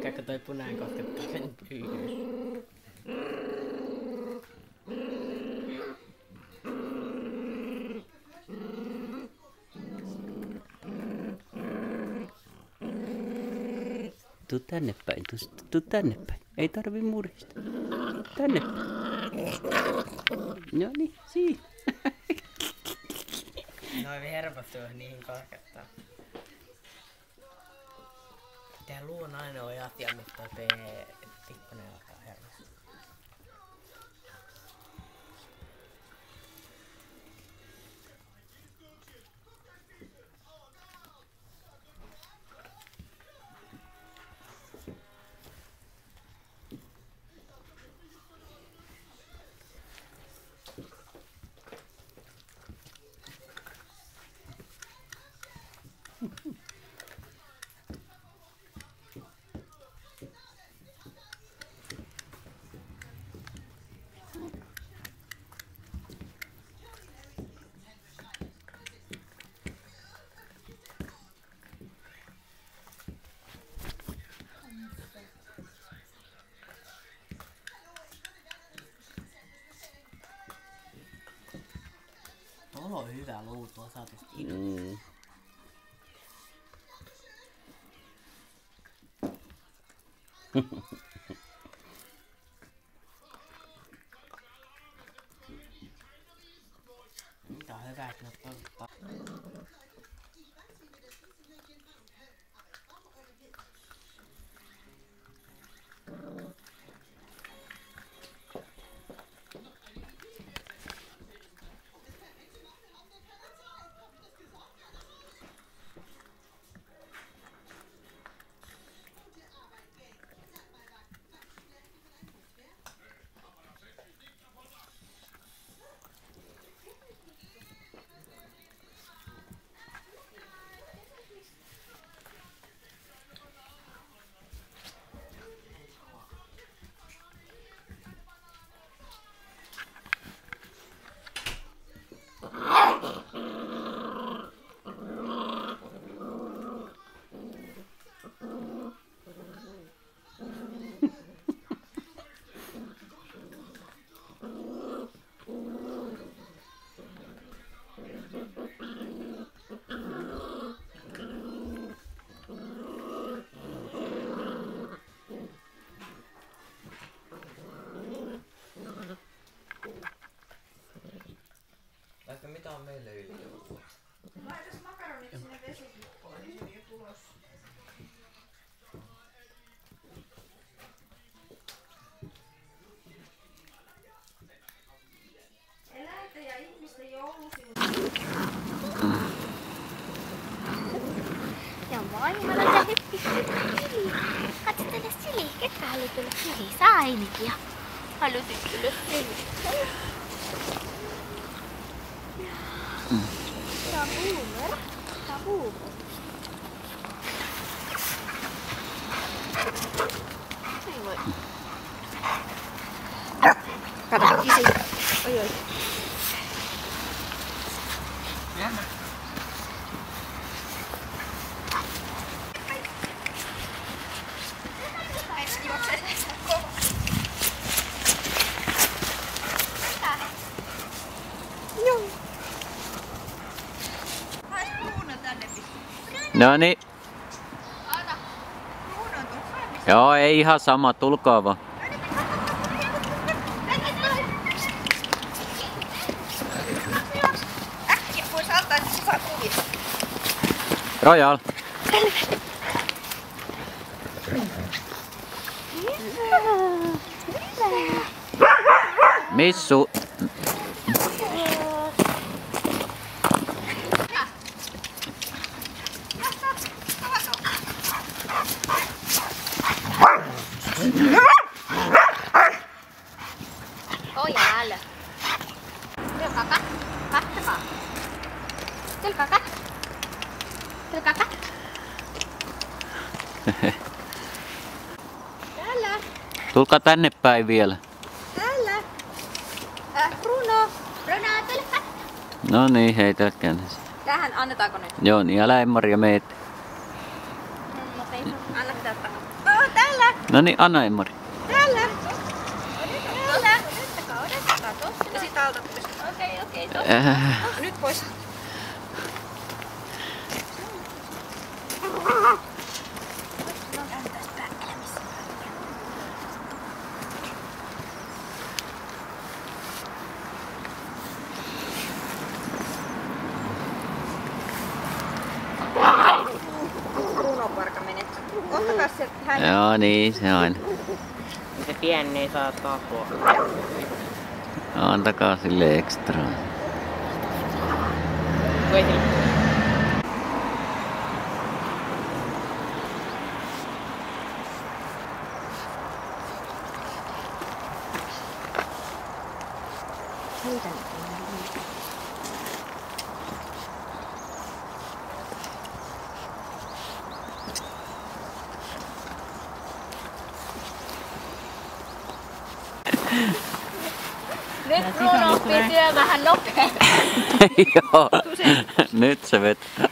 Käykö toi punainen koskettaa sen ylös? Tuu tänne päin, tuu tänne päin. Ei tarvi murista. Tänne päin. No niin, siinä. Noin hermostuu niihin koskettaa. Tää luu on ainoa asia, mistä toi pikkunen alkaa hermostua. Tuolla on hyvä luu tuossa tästä ilosta. Tää on hyvä, että ne ottaa. Vaikka mitä on meille yli? Laitas makaronit sinne vesikukkoon, niin se on jo tulossa. Eläinten ja ihmisten joulusivu. Ja moi, mä olen hyppi syli. Katso tänne syli. Ketkä haluaa tulla syli? Sä ainakin. Ja haluaisit tulla syli. Tää on boomer. Tää on boomer. Ei voi. Kato, isi. Oi oi. Jännä. No niin. Joo, ei ihan sama, tulkaa vaan. Äkkiä pois altaa, että se saa kuvia. Royal. Missu. Ôi alo. Tiểu kakak. Katsokaa. Tiểu kakak. Tiểu kakak. Täällä. Tulkaa tänne päin vielä. Täällä. Bruno. Bruno, tule katso. No niin, heitä kääntäisi. Tähän annetaanko nyt? Joo, niin älä Maria meet. Mutta ei saa. Anna sitä ottaa. Oh, täällä! No niin, anna Emmari. Täällä. Odottakaa tossa. Ja sit alta pois. Okei, tossa. Nyt pois. Runoparka menee. Ottakaa sieltä hän. Joo, niin se on. Se pieni ei saa tapua. Antakaa sille ekstraa. Nyt Bruno oppii työ vähän nopeammin. Joo, nyt se vetää.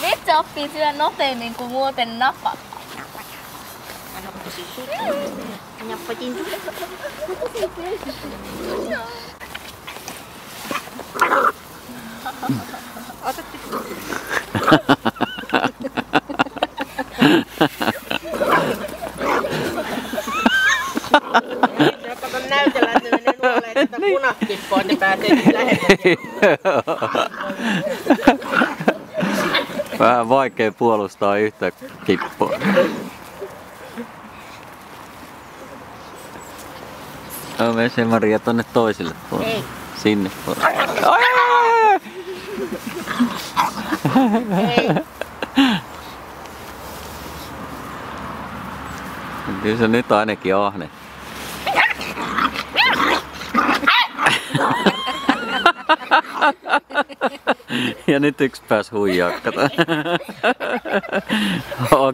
Nyt se oppii työ nopeammin kuin muuten nappa. Nappatin. Kato näytellä, että ne menee nuoleen tätä punakippoa, ne pääsee lähemmäksi. Vähän vaikea puolustaa yhtä kippoa. No mene se Maria tonne toiselle puolelle. Ei. Sinne puolelle. Ei. Kyllä se nyt ainakin ahne. Ja nyt yksi pääs huijaa, kato.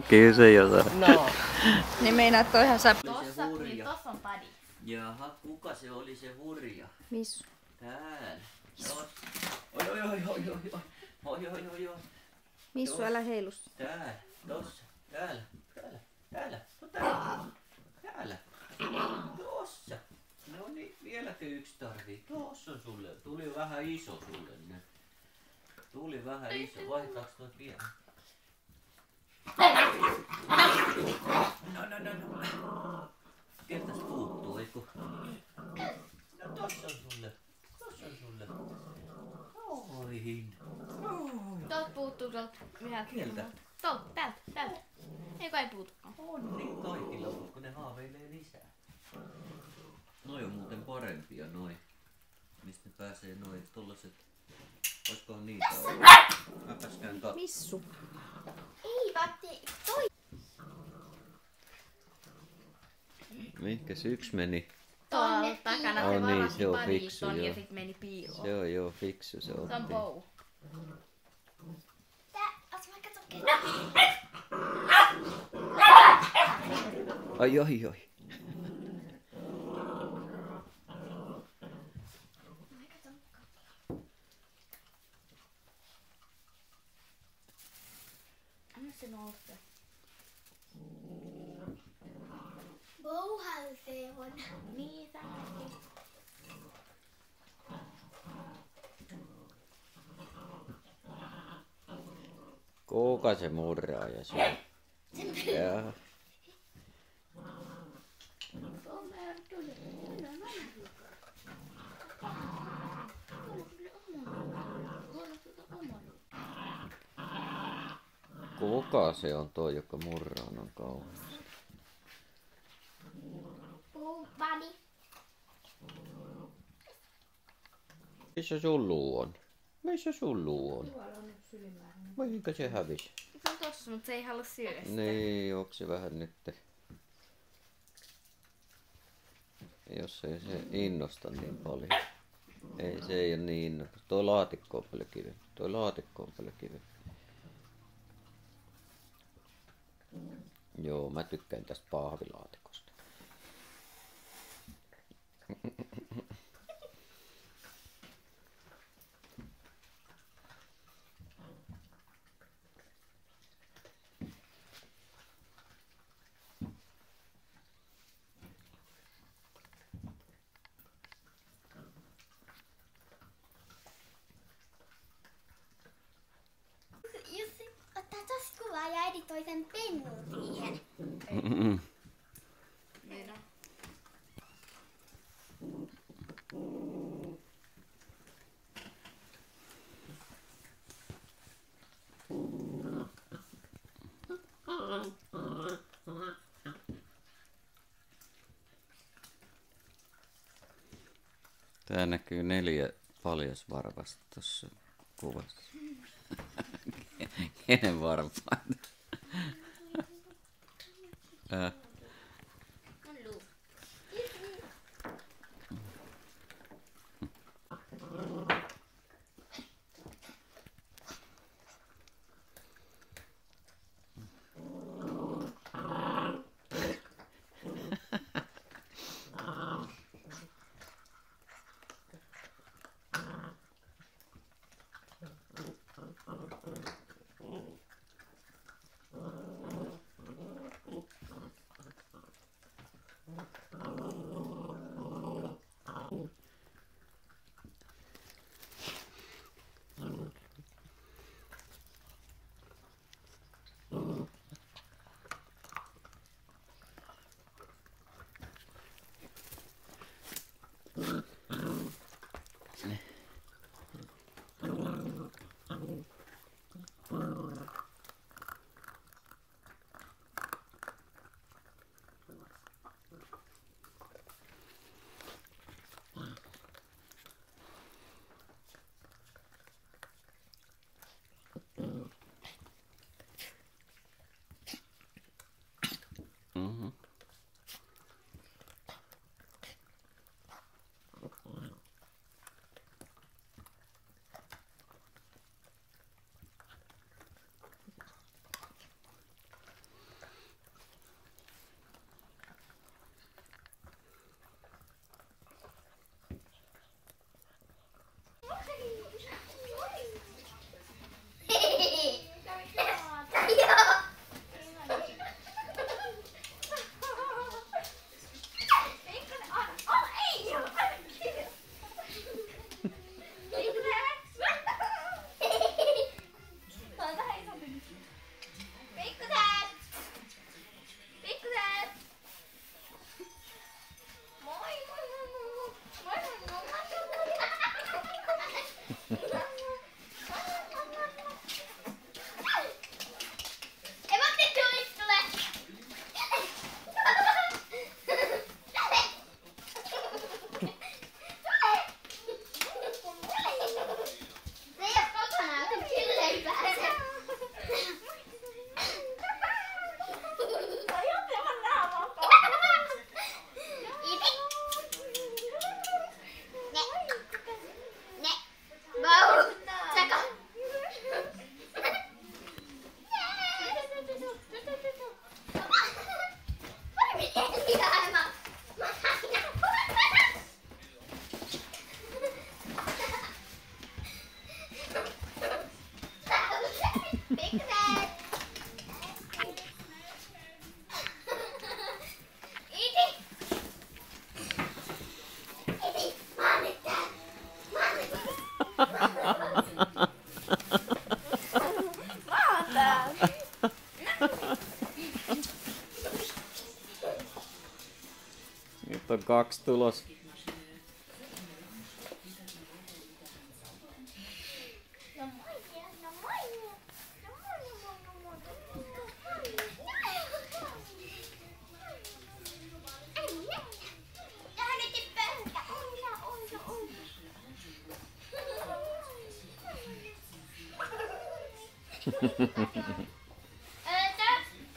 Kyllä se jo saa. No. Niin meinaa, että toihan saa. Tossa on padi. Jaha, kuka se oli se hurja? Missu. Täällä. Oi. Missu, älä heilus. Täällä, tossa, täällä. Tossa. No niin, vieläkö yksi tarvii? Tossa on sulle. Tuli vähän iso sulle nyt. Tuli vähän iso. Vaihtaks noit vielä? No. Keltäs puuttuu, eiku? No tossa on sulle. Oihin. Tuolta puuttuu tuolta yhdeltä. Keltä? Tuolta, täältä. Eikö ei puutukaan? On niin kaikilla, kun ne haaveilee lisää. Noi on muuten parempia noi. Mistä pääsee noi tollaset. Oiskohan niitä ollut? Mäpäs käyn katsomaan. Missu. Ei, vatti. Toi. Mihinkäs yksi meni? Tuolla takana se Oh, niin, varasti se on fiksu, padiston ja joo. sit meni piiloon. Se on joo fiksu, se Se on otti. pou. Ai. Anna se nousee. Bouhalse on. Niin, säkin. Kuka se murraa ja syö? Jaa. Kuka se on tuo, joka murraa noin kauheasti? Puupani. Missä sun luu on? Missä sun luu on? Mihinkä se hävisi? Se on tossa, mutta se ei halua syödä sitä. Niin, onko se vähän nyt? Jos ei se innosta niin paljon. Ei, se ei ole niin innokas. Tuo laatikko on paljon kivempi. Joo, mä tykkään tästä pahvilaatikosta. toisen pennun siihen. Meidän. Tää näkyy 4 paljasvarvasta tuossa kuvassa. Kenen varpaita? On luu. Nyt on 2 tulos.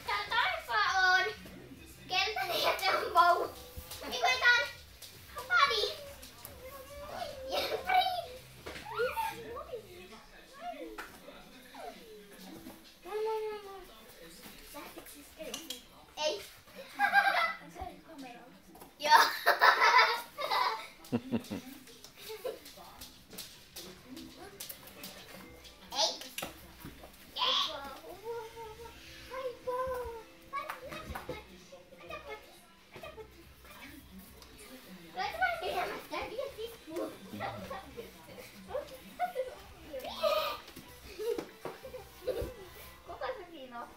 Tää taifa on keltainen ja se on vau. Niin kuin tää on Buddy. Ja Free. Ei. Joo. Kuka se siinä on?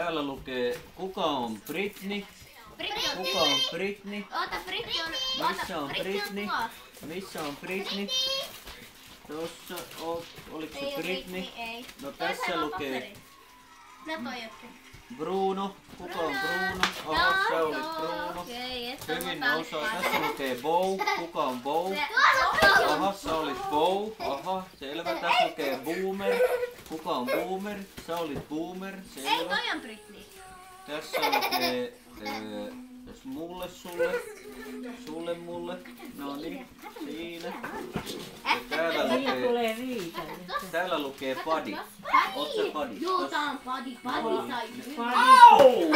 Täällä lukee, kuka on Britney? Britney on Kuka on Britney? Oota, Britney on... Missä on Britney? Missä on Britney? Tossa, oliko se Britney? Ei. No tässä lukee No toi jokin. Bruno. Kuka on Bruno? Oho, sä olit Bruno. Okei, et Hyvin osaa. Tässä lukee Bow. Kuka on Bow? Tuolla Aha, sä olit Bow. Aha, selvä. Tässä lukee Boomer. Kuka on Boomer? Sä olit Boomer. Ei, Selvä. toi on Britney. Tässä lukee mulle, sulle, mulle. No niin, siinä. Ja täällä lukee Buddy. Oot sä Buddy? Joo, tää on Buddy. Buddy sai. Au!